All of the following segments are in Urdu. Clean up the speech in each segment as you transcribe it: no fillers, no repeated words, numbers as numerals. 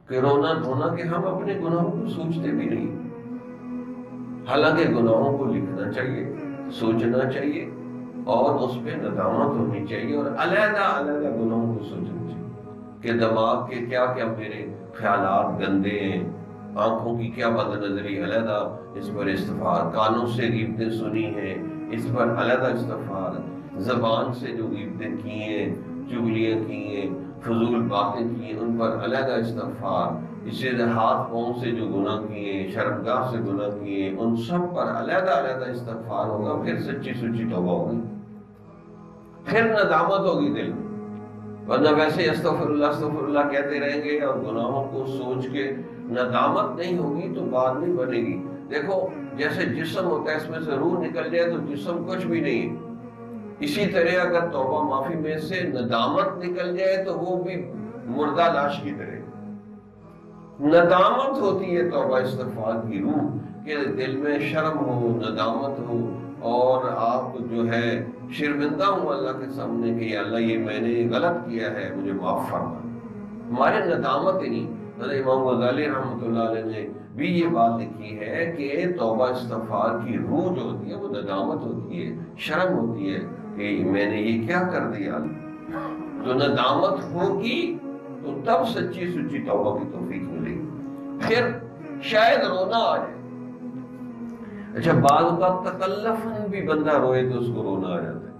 کہ رونا دھونا کہ ہم اپنے گناہوں کو سوچتے بھی نہیں، حالانکہ گناہوں کو لکھنا چاہیے، سوچنا چاہیے اور اس پہ ندامت ہونی چاہیے، اور علیحدہ علیحدہ گناہوں کو سوچنا چاہیے کہ دماغ کے کیا کیا میرے خیالات گندے ہیں، آنکھوں کی کیا بد نظری، علیحدہ اس پر استغفار، کانوں سے غیبتیں سنی ہیں اس پر علیحدہ استغفار، زبان سے جو غیبتیں کی ہیں، چغلیاں کی ہیں، فضول باتیں کی ہیں، ان پر علیحدہ استغفار، اسی طرح ہاتھ پاؤں سے جو گناہ کیے، شرمگاہ سے گناہ کیے، ان سب پر علیحدہ علیحدہ استغفار ہوگا، پھر سچی سچی توبہ ہوگی، پھر ندامت ہوگی دل میں، ورنہ ویسے استغفر اللہ کہتے رہیں گے اور گناہوں کو سوچ کے ندامت نہیں ہوگی تو بات نہیں بنے گی۔ دیکھو جیسے جسم ہوتا ہے، اس میں سے روح نکل جائے تو جسم کچھ بھی نہیں ہے، اسی طرح اگر توبہ معافی میں سے ندامت نکل جائے تو وہ بھی مردہ لاش کی طرح۔ ندامت ہوتی ہے توبہ استغفار کی روح، کہ دل میں شرم ہو، ندامت ہو، اور آپ جو ہے شرمندہ ہوں اللہ کے سامنے کہ یا اللہ یہ میں نے غلط کیا ہے، مجھے معاف فرما۔ ہمارے ندامت ہی نہیں، حضرت امام غزالی رحمۃ اللہ علیہ نے بھی یہ بات لکھی ہے کہ توبہ استغفار کی روح جو ہوتی ہے وہ ندامت ہوتی ہے، شرم ہوتی ہے کہ میں نے یہ کیا کر دیا۔ تو ندامت ہوگی تو تب سچی سچی توبہ کی توفیق ملے گی، پھر شاید رونا آ جائے۔ اچھا بعض اوقات تکلفاً بھی بندہ روئے تو اس کو رونا آ جاتا ہے،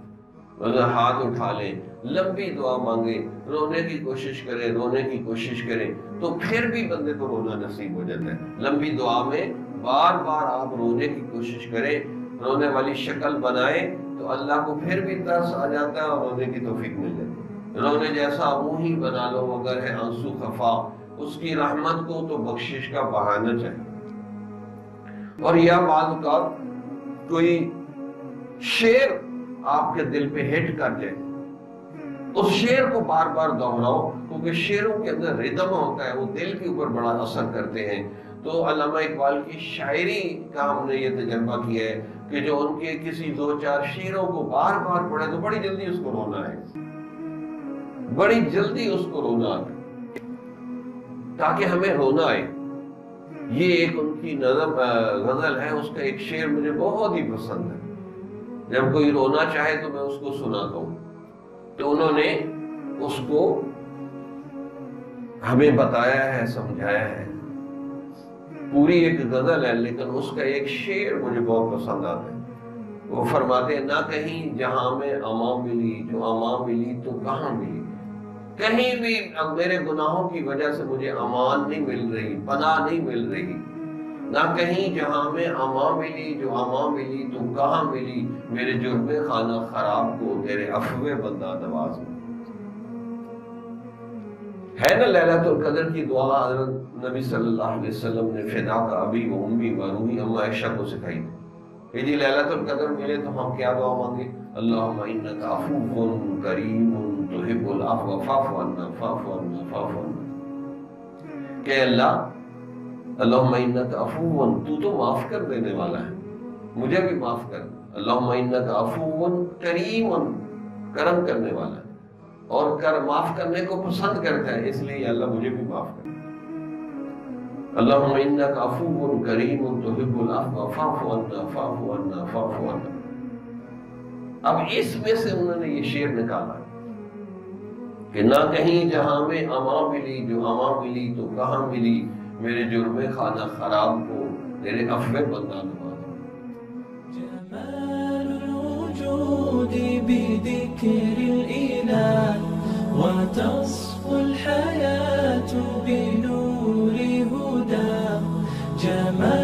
مطلب ہاتھ اٹھا لے، لمبی دعا مانگے، رونے کی کوشش کرے، رونے کی کوشش کرے تو پھر بھی بندے کو رونا نصیب ہو جاتا ہے۔ لمبی دعا میں بار بار آپ رونے کی کوشش کریں، رونے والی شکل بنائیں تو اللہ کو پھر بھی ترس آ جاتا ہے اور رونے کی توفیق مل جاتی ہے۔ رونے جیسا منہ ہی بنا لو اگر ہے آنسو خفا، اس کی رحمت کو تو بخشش کا بہانہ چاہیے۔ اور یا بعض اوقات کوئی شعر آپ کے دل پہ ہٹ کر جائے، اس شعر کو بار بار دہراؤ، کیونکہ شعروں کے اندر ردم ہوتا ہے، وہ دل کے اوپر بڑا اثر کرتے ہیں۔ تو علامہ اقبال کی شاعری کا ہم نے یہ تجربہ کیا ہے کہ جو ان کے کسی دو چار شعروں کو بار بار پڑھے تو بڑی جلدی اس کو رونا ہے، بڑی جلدی اس کو رونا آئے، تاکہ ہمیں رونا آئے۔ یہ ایک ان کی نظم غزل ہے، اس کا ایک شعر مجھے بہت ہی پسند ہے، جب کوئی رونا چاہے تو میں اس کو سناتا ہوں۔ تو انہوں نے اس کو ہمیں بتایا ہے، سمجھایا ہے، پوری ایک غزل ہے لیکن اس کا ایک شعر مجھے بہت پسند آتا ہے۔ وہ فرماتے ہیں نہ کہیں جہاں میں امان ملی، جو امان ملی تو کہاں ملی، کہیں بھی اب میرے گناہوں کی وجہ سے مجھے امان نہیں مل رہی، پناہ نہیں مل رہی، نہ کہیں جہاں میں امان ملی، جو امان ملی تو کہاں ملی، میرے جرم خانہ خراب کو تیرے عفو بندہ نواز میں۔ ہے نا لیلۃ القدر کی دعا حضرت نبی صلی اللہ علیہ وسلم نے فدا کا ابی و امی و روحی اما عائشہ کو سکھائی تھی کہ جی لیلۃ القدر ملے تو ہم کیا دعا مانگے؟ اللہم انک عفو کریم تحب العفو فاعف عنا فاعف عنا فاعف عنا، کہ اللہ اللہم انک عفو، تو معاف کر دینے والا ہے، مجھے بھی معاف کر۔ اللہم انک عفو کریم، کرم کرنے والا ہے اور معاف کرنے کو پسند کرتا ہے، اس لیے اللہ مجھے بھی معاف کر۔ اللہم انک عفو کریم تحب العفو فاعف عنا فاعف عنا فاعف عنا۔ اب اس میں سے انہوں نے یہ شعر نکالا کہ نہ کہیں جہاں میں امان ملی، جو امان ملی تو کہاں ملی، میرے جرم خانہ خراب کو تیرے عفو بندہ نواز۔ جمال الوجود بذكر الإله وتصفو الحياة بنور هداه، جمال